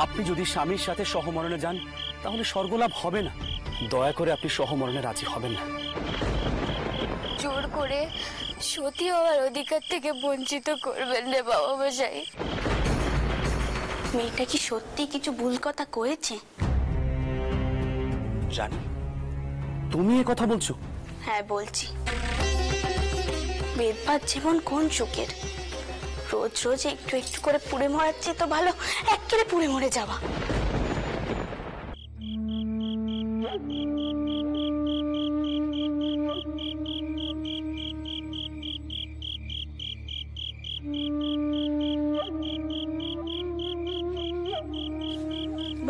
আপনি যদি স্বামীর সাথে সহমরণে যান তাহলে স্বর্গলাভ হবে না। দয়া করে আপনি সহমরণে রাজি হবেন না। জোর করে সতী হওয়ার অধিকার থেকে বঞ্চিত করবেন রে বাবা মশাই। মেয়েটা কি সত্যি কিছু ভুল কথা কয়েছে? জানি তুমি এ কথা বলছো? হ্যাঁ বলছি। বেদপাত জীবন কোন সুখের? রোজ রোজ একটু একটু করে পুড়ে মরাচ্ছে, তো ভালো একেবারে পুড়ে মরে যাওয়া।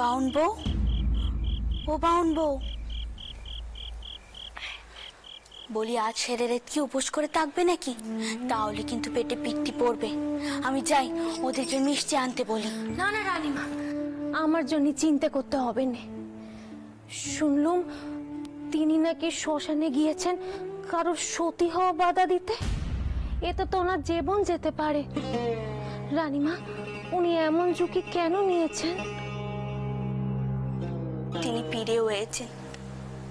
বাউন বউ, ও বাউন বউ, বলি আজ সেরে রেত কি উপোস করে থাকবে নাকি? তাহলে কিন্তু পেটে পিকটি পড়বে। আমি যাই ওদেরকে মিষ্টি আনতে বলি। না না রানীমা, আমার জন্য চিন্তা করতে হবে না। শুনলুম তিনি নাকি শ্মশানে গিয়েছেন কারো সতী হওয়া বাধা দিতে। এতে তো ওনার জীবন যেতে পারে। রানীমা, উনি এমন ঝুঁকি কেন নিয়েছেন? তিনি পীড়ে হয়েছেন,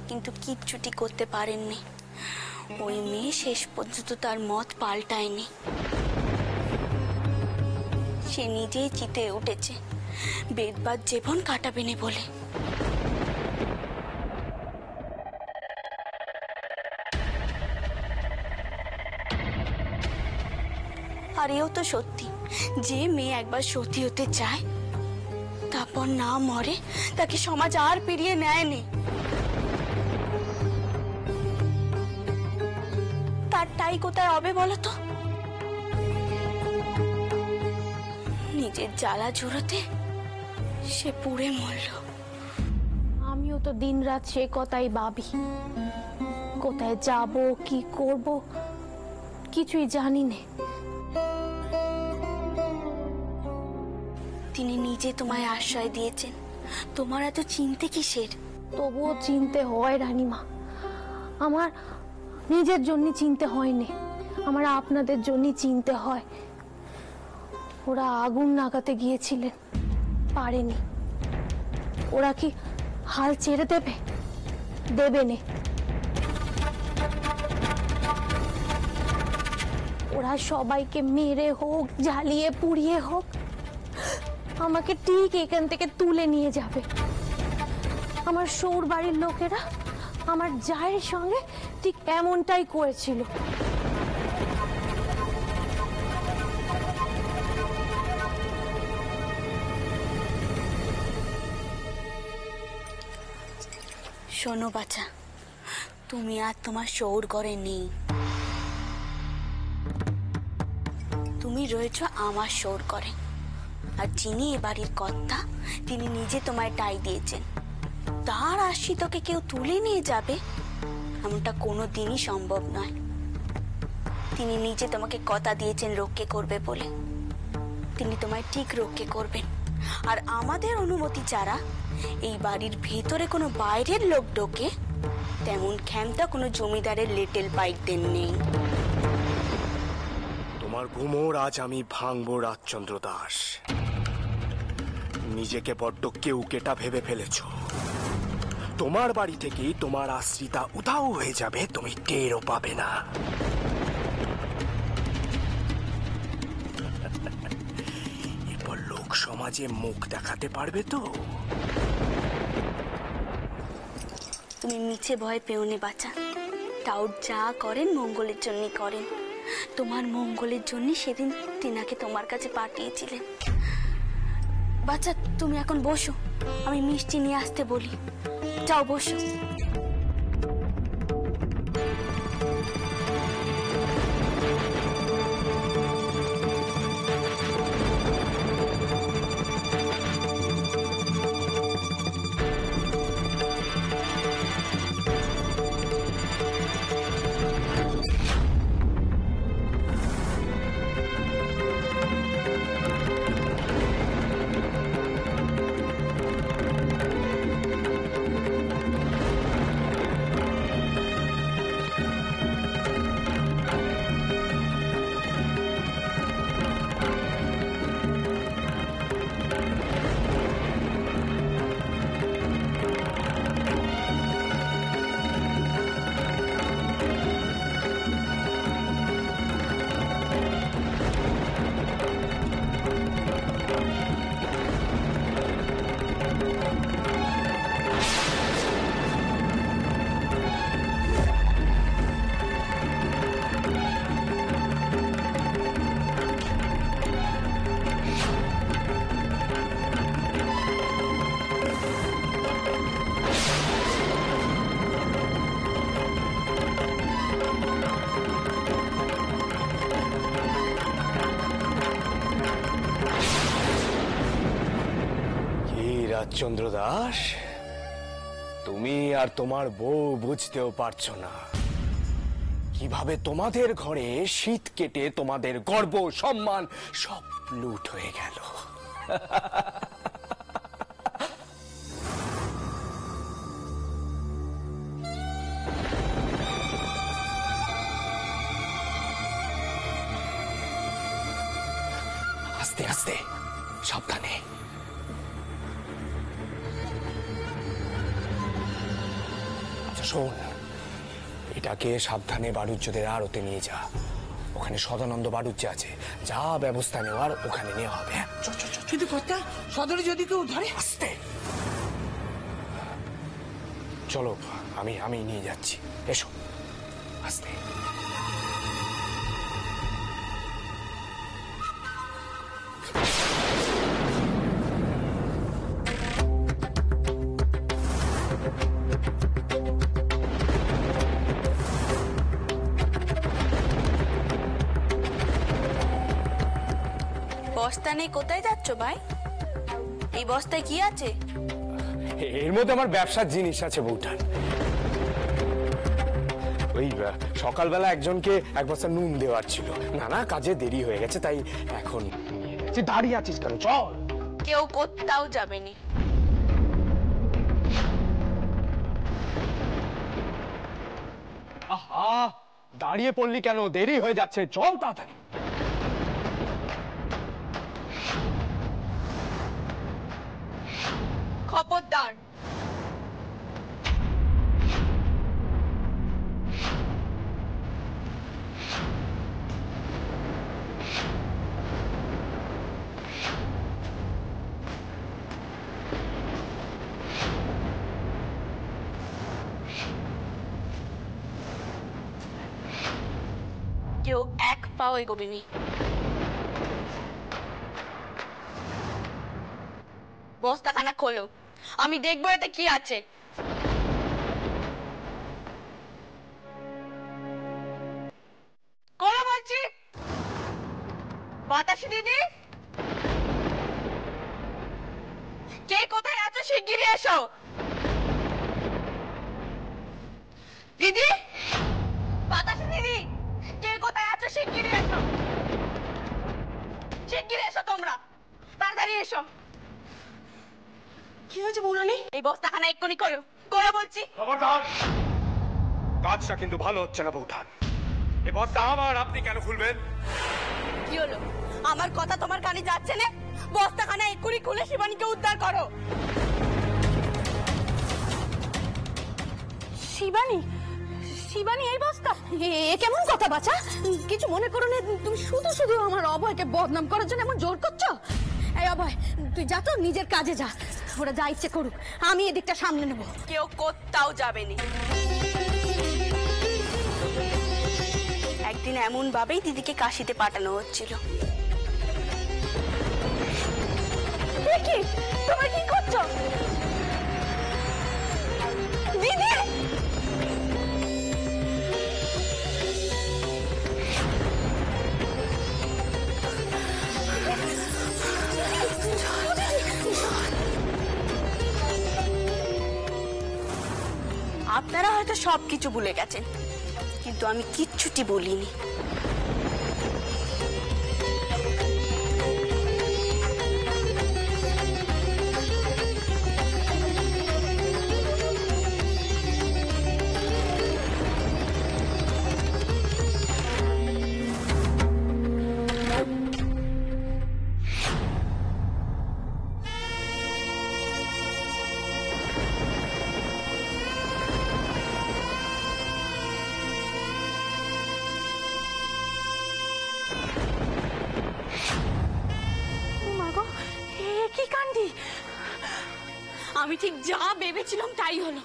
কিন্তু কিচ্ছুটি করতে পারেননি। ওই মেয়ে শেষ পর্যন্ত তার মত পাল্টায়নি। সে নিজেই চিতে উঠেছে বেদবাদ জীবন কাটাবে না বলে। আর এও তো সত্যি, যে মেয়ে একবার সতী হতে চায় তারপর না মরে তাকে সমাজ আর ফিরিয়ে নেয়নি। তার টাই কোথায় হবে বলো তো? নিজের জ্বালা জুড়োতে সে পুড়ে মরল। আমিও তো দিন রাত সে কথাই ভাবি। কোথায় যাব, কি করব, কিছুই জানি না। তিনি নিজে তোমায় আশ্রয় দিয়েছেন, তোমার এত চিন্তে কিসের? তবুও চিনতে হয় রানীমা। আমার নিজের জন্য চিনতে হয়নি, আমার আপনাদের জন্য চিনতে হয়। ওরা আগুন লাগাতে গিয়েছিলেন, পারেনি। ওরা কি হাল ছেড়ে দেবে? দেবে না। ওরা সবাইকে মেরে হোক, জ্বালিয়ে পুড়িয়ে হোক, আমাকে ঠিক এখান থেকে তুলে নিয়ে যাবে। আমার সৌর বাড়ির লোকেরা আমার জায়ের সঙ্গে ঠিক এমনটাই করেছিল। শোনো বাছা, তুমি আর তোমার সৌর ঘরে নেই। তুমি রয়েছ আমার সৌর ঘরে। আর যিনি এ বাড়ির কর্তা, তিনি নিজে তোমায় টাই দিয়েছেন। তার আশ্রিতকে কেউ তুলে নিয়ে যাবে এমনটা কোনোদিনই সম্ভব নয়। তিনি নিজে তোমাকে কথা দিয়েছেন রক্ষে করবে বলে। তিনি তোমায় ঠিক রক্ষে করবেন। আর আমাদের অনুমতি ছাড়া এই বাড়ির ভেতরে কোনো বাইরের লোক ঢোকে তেমন ক্ষমতা কোনো জমিদারের লিটল পাইকদের নেই। তোমার ঘুমোর আজ আমি ভাঙবো রাজচন্দ্র দাস। নিজেকে বড্ড কেউ কেটা ভেবে ফেলেছ। তোমার বাড়ি থেকেই তোমার আশ্রিতা উধাও হয়ে যাবে, তুমি টেরও পাবে না। এরপর লোক সমাজে মুখ দেখাতে পারবে তো? তুমি মিছে ভয় পেও নে বাছা। টাউট যা করেন মঙ্গলের জন্য করেন। তোমার মঙ্গলের জন্য সেদিন টিনাকে তোমার কাছে পাঠিয়েছিলেন। বাচ্চা, তুমি এখন বসো, আমি মিষ্টি নিয়ে আসতে বলি। যাও বসো। রাজচন্দ্র দাস, তুমি আর তোমার বউ বুঝতেও পারছো না কিভাবে তোমাদের ঘরে শীত কেটে তোমাদের গর্ব সম্মান সব লুট হয়ে গেল। আস্তে আস্তে, সাবধানে। আচ্ছা শোন, এটাকে সাবধানে বাড়ুজ্যদের আড়তে নিয়ে যা। ওখানে সদানন্দ বাড়ুজ্য আছে, যা ব্যবস্থা নেওয়ার ওখানে নেওয়া হবে। কিন্তু কর্তা, সদরে যদি কেউ ধরে? আস্তে, চলো, আমি নিয়ে যাচ্ছি, এসো আস্তে। বস্তা নেই, কোথায় যাচ্ছ ভাই? এই বস্তায় কি আছে? এর মধ্যে আমার ব্যবসার জিনিস আছে বউঠান। ওই সকালবেলা একজনকে এক বস্তা নুন দেওয়ার ছিল, নানা কাজে দেরি হয়ে গেছে, তাই এখন নিয়ে যাচ্ছি। দাঁড়িয়ে আছিস কেন? চল। কেউ কোথাও যাবেনি। আহা, দাঁড়িয়ে পড়লি কেন? দেরি হয়ে যাচ্ছে, চল তাড়াতাড়ি। খবরদার, কেউ এক পাও এগোবেনি। বস্তাখানা খোলো, আমি দেখবো এতে কি আছে। খোলো বলছি। বাতাসি দিদি, কে কোথায় আছো শিগগিরই এসো। দিদি, বাতাসি দিদি, কে কোথায় আছো শিগগিরই এসো। শিগগিরই এসো, তোমরা তাড়াতাড়ি এসো। কি হয়েছে বৌরানী? এই বস্তাখানা এক্ষুনি করো, করো বলছি। খবরদার, কাজটা কিন্তু ভালো হচ্ছে না বউঠান। এ বস্তা আমার, আপনি কেন খুলবেন? কি হলো? আমার কথা তোমার কানে যাচ্ছে না? বস্তাখানা এক্ষুনি খুলে শিবানীকে উদ্ধার করো। শিবানী, শিবানী এই বস্তা? এ কেমন কথা বাছা? কিছু মনে করো না, তুমি শুধু শুধু আমার অভয়কে বদনাম করার জন্য এমন জোর করছো। এই অভয়, তুই যা তো নিজের কাজে যা, ওরা যা ইচ্ছে করুক, আমি এদিকটা সামনে নেবো। কেউ কোথাও যাবেনি। একদিন এমন ভাবেই দিদিকে কাশিতে পাঠানো হচ্ছিল। কি তোমরা কি করছো? দিদি, আপনারা হয়তো সবকিছু ভুলে গেছেন, কিন্তু আমি কিচ্ছুটি বলিনি। আমি ঠিক যা ভেবেছিলাম তাই হলো।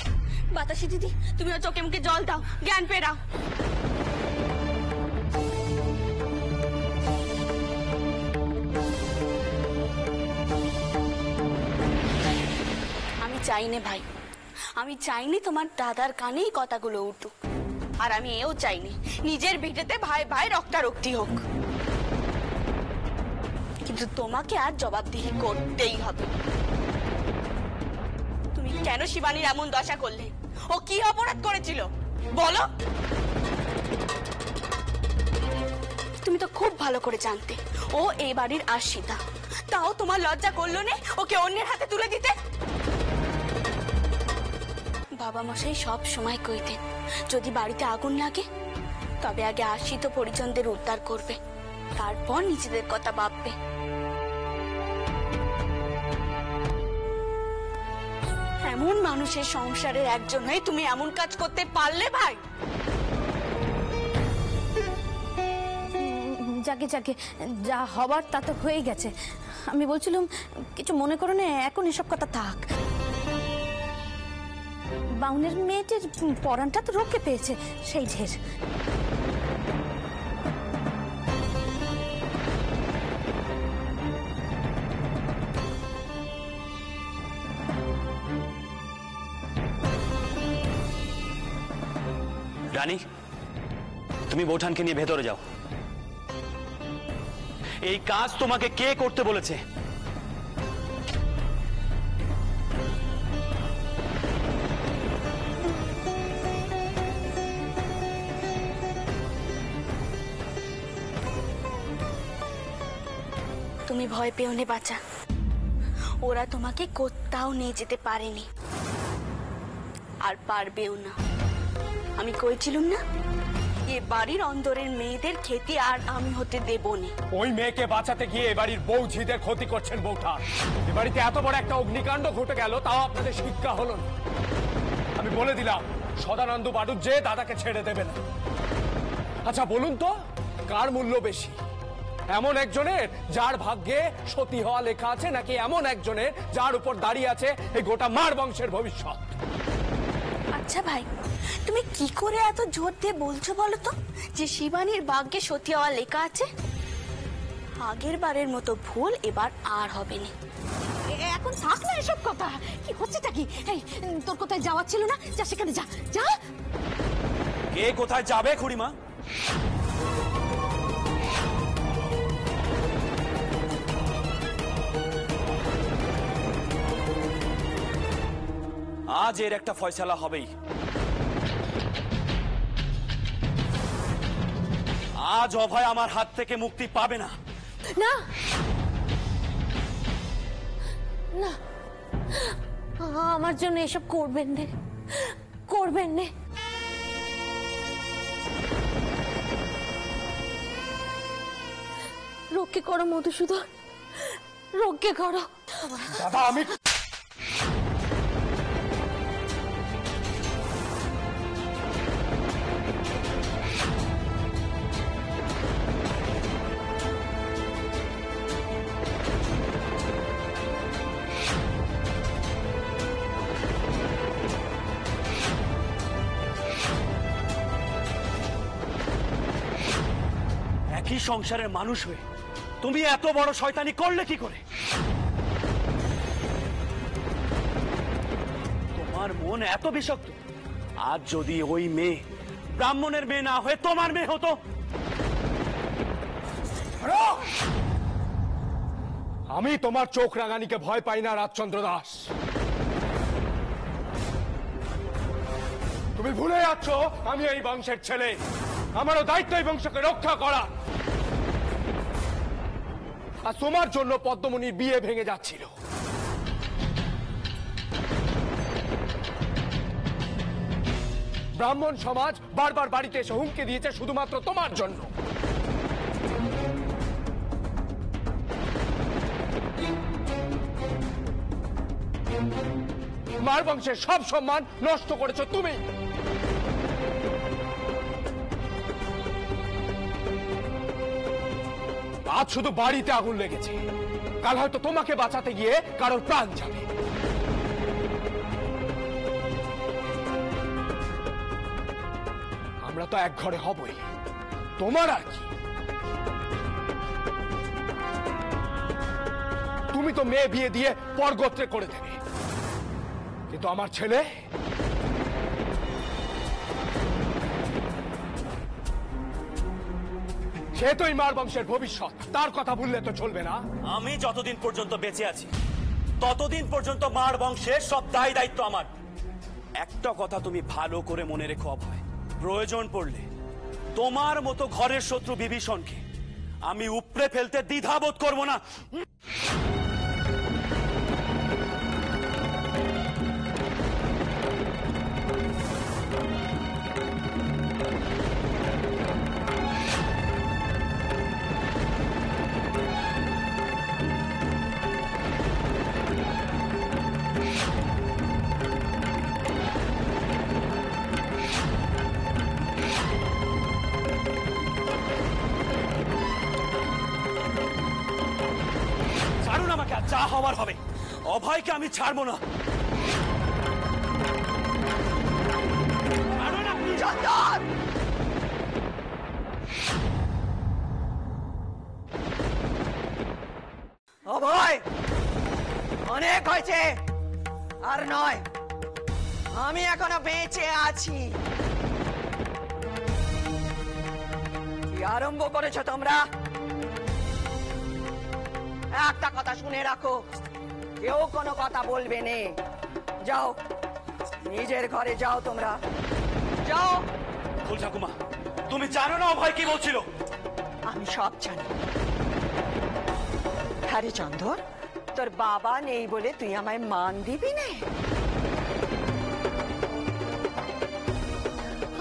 বাতাসি দিদি, তুমি ওর চোখে মুখে জল দাও, জ্ঞান ফেরাও। আমি চাইনে ভাই, আমি চাইনি তোমার দাদার কানেই কথাগুলো উঠুক, আর আমি এও চাইনি নিজের ভিটেতে ভাই ভাই রক্তারক্তি হোক। কিন্তু তোমাকে আর জবাবদিহি করতেই হবে। কেন শিবানীর এমন দশা করলে? ও কি অপরাধ করেছিল বলো? তুমি তো খুব ভালো করে জানতে ও এই বাড়ির আশ্রিতা, তাও তোমার লজ্জা করলো না ওকে অন্যের হাতে তুলে দিতে? বাবা মশাই সব সময় কইতেন, যদি বাড়িতে আগুন লাগে তবে আগে আশ্রিত পরিজনদের উদ্ধার করবে, তারপর নিজেদের কথা ভাববে। এমন মানুষের সংসারের একজন হয়ে তুমি এমন কাজ করতে পারলে ভাই? যাকে যাকে যা হবার তা তো হয়ে গেছে। আমি বলছিলাম কিছু মনে করো না, এখন এসব কথা থাক। বাউনের মেয়েটির পরানটা তো রোকে পেয়েছে, সেই ঢের। রানী, তুমি বৌঠানকে নিয়ে ভেতরে যাও। এই কাজ তোমাকে কে করতে বলেছে? তুমি ভয় পেও না বাচ্চা, ওরা তোমাকে কোথাও নিয়ে যেতে পারেনি আর পারবেও না। আমি কইছিলাম না, এ বাড়ির অন্দরের মেয়েদের ক্ষতি আর আমি হতে দেব না। ওই মেয়েকে বাঁচাতে গিয়ে এ বাড়ির বউ ঝিদের ক্ষতি করছেন বৌঠান। এ বাড়িতে এত বড় একটা অগ্নিকাণ্ড ঘটে গেল, তাও আপনাদের শিক্ষা হলো না। আমি বলে দিলাম সদানন্দ বাড়ুজ্জে দাদাকে ছেড়ে দেবে না। আচ্ছা বলুন তো, কার মূল্য বেশি? এমন একজনের যার ভাগ্যে সতী হওয়া লেখা আছে, নাকি এমন একজনের যার উপর দাঁড়িয়ে আছে এই গোটা মার বংশের ভবিষ্যৎ? আচ্ছা ভাই, তুমি কি করে এত জোর দিয়ে বলছো বলো তো যে শিবানীর ভাগ্যে সতী হওয়া লেখা আছে? আগের বারের মতো ভুল এবার আর হবে না। এখন থাক না এসব কথা, কি হচ্ছেটা কি? এই তোর কোথায় যাওয়ার ছিল না, যা সেখানে যা যা। কে কোথায় যাবে খুড়িমা? আজ এর একটা ফয়সালা হবেই। আজ অভয় আমার হাত থেকে মুক্তি পাবে না। না না, আমার জন্য এসব করবেন না, করবেন না। রক্ষে করো মধুসূদন, রক্ষে করো। দাদা আমি একই সংসারের মানুষ হয়ে তুমি এত বড় শয়তানি করলে কি করে? তোমার মন এত বিষাক্ত। আজ যদি ওই মেয়ে ব্রাহ্মণের মেয়ে না হয়ে তোমার মেয়ে হতো। আমি তোমার চোখ রাঙানিকে ভয় পাই না রাজচন্দ্র দাস। তুমি ভুলে যাচ্ছ আমি এই বংশের ছেলে, আমারও দায়িত্ব এই বংশকে রক্ষা করা। আর তোমার জন্য পদ্মমণির বিয়ে ভেঙে যাচ্ছিল। ব্রাহ্মণ সমাজ বারবার বাড়িতে এসে হুমকি দিয়েছে শুধুমাত্র তোমার জন্য। মার বংশের সব সম্মান নষ্ট করেছো তুমি। আজ শুধু বাড়িতে আগুন লেগেছে, কাল হয়তো তোমাকে বাঁচাতে গিয়ে কারোর প্রাণ যাবে। আমরা তো এক ঘরে হবই, তোমার আর কি। তুমি তো মেয়ে বিয়ে দিয়ে পরগোত্রে করে দেবে, কিন্তু আমার ছেলে সে তো এই মার বংশের ভবিষ্যৎ, তার কথা ভুললে তো চলবে না। আমি যতদিন পর্যন্ত বেঁচে আছি ততদিন পর্যন্ত মার বংশের সব দায় দায়িত্ব আমার। একটা কথা তুমি ভালো করে মনে রেখো অভয়, প্রয়োজন পড়লে তোমার মতো ঘরের শত্রু বিভীষণকে আমি উপড়ে ফেলতে দ্বিধাবোধ করব না। ছাড়ুন আমাকে, আর যা হওয়ার হবে। অভয়কে আমি ছাড়বো না। ছাড়ুন আপনি। চন্দন! অভয়, অনেক হয়েছে, আর নয়। আমি এখনো বেঁচে আছি। কি আরম্ভ করেছো তোমরা? একটা কথা শুনে রাখো, কেউ কোনো কথা বলবে নে। যাও, নিজের ঘরে যাও, তোমরা যাও। ফুল ঠাকুমা, তুমি জানো না অভয় কি বলছিল? আমি সব জানি। হ্যারে চন্দর, তোর বাবা নেই বলে তুই আমায় মান দিবি না?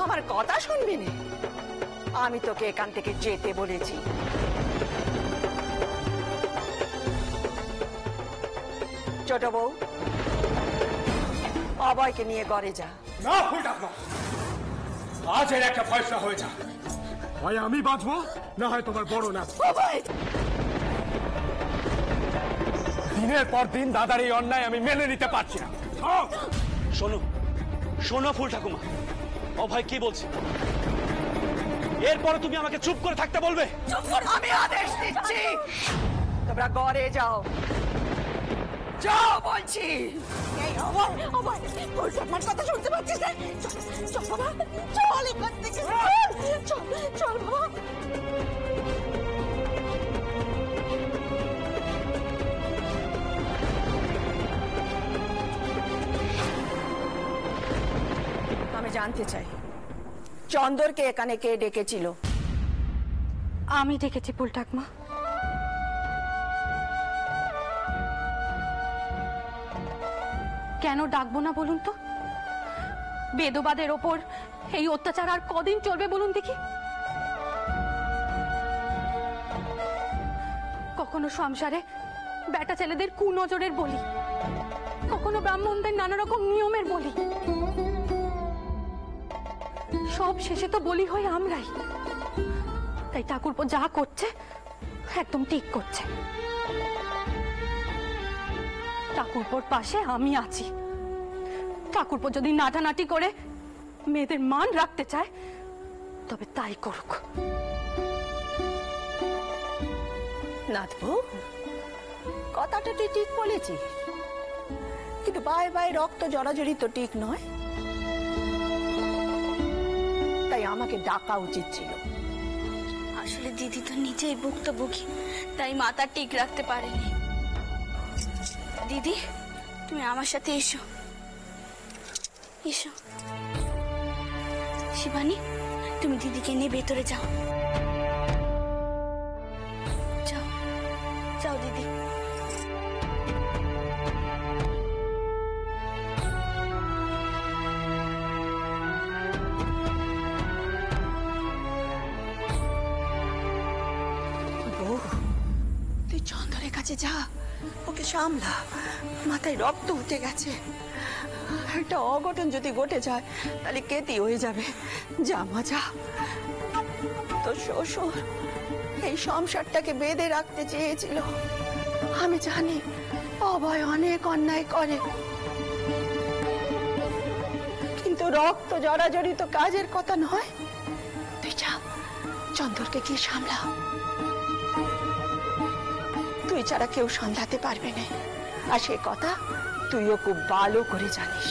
আমার কথা শুনবি না? আমি তোকে এখান থেকে যেতে বলেছি। ছোট বউ, অভয়কে নিয়ে ঘরে যা। না ফুল ঠাকুমা, আজ এর একটা ফয়সলা হয়ে যা। হয় আমি বাঁচবো, না হয় তোমার বড় না। অভয়! দিনের পর দিন দাদার এই অন্যায় আমি মেনে নিতে পারছি না। শোনো শোনো ফুল ঠাকুমা, অভয় কি বলছে? এরপরে তুমি আমাকে চুপ করে থাকতে বলবে? আমি আদেশ দিচ্ছি, তোমরা ঘরে যাও। যাও বলছি। এই অভয়, অভয়, তোর আমার কথা শুনতে পাচ্ছিস না? চল বাবা, চল এখান থেকে, চল চল বাবা। আমি জানতে চাই, চন্দরকে এখানে কে ডেকেছিল? আমি ডেকেছি ফুল ঠাকুমা। কেন ডাকবো না বলুন তো? বেদবাদের ওপর এই অত্যাচার আর কদিন চলবে বলুন দেখি? কখনো সংসারে বেটা ছেলেদের কুনজরের বলি, কখনো ব্রাহ্মণদের নানা রকম নিয়মের বলি। সব শেষে তো বলি হই আমরাই। তাই ঠাকুরপো যা করছে একদম ঠিক করছে। ঠাকুরপোর পাশে আমি আছি। ঠাকুরপো যদি নাটানাটি করে মেয়েদের মান রাখতে চায় তবে তাই করুক। নাথবু, কথাটা তুই ঠিক বলেছিস, কিন্তু বাই বাই রক্ত জড়াজড়ি তো ঠিক নয়। তাই আমাকে ডাকা উচিত ছিল। আসলে দিদি তো নিজেই ভুক্তভোগী, তাই মাথা ঠিক রাখতে পারেনি। দিদি, তুমি আমার সাথে এসো। এসো শিবানী, তুমি দিদিকে নিয়ে ভেতরে যাও। যাও যাও দিদি। তুই চন্দরের কাছে যা, ওকে সামলা। মাথায় রক্ত উঠে গেছে, একটা অঘটন যদি ঘটে যায় তাহলে কেতি হয়ে যাবে। যা মা যা। তোর শ্বশুর এই সংসারটাকে বেঁধে রাখতে চেয়েছিল। আমি জানি অভয় অনেক অন্যায় করে, কিন্তু রক্ত জড়াজড়ি তো কাজের কথা নয়। তুই যা, চন্দরকে গিয়ে সামলা। তুই ছাড়া কেউ সামলাতে পারবে না, আর সে কথা তুইও খুব ভালো করে জানিস।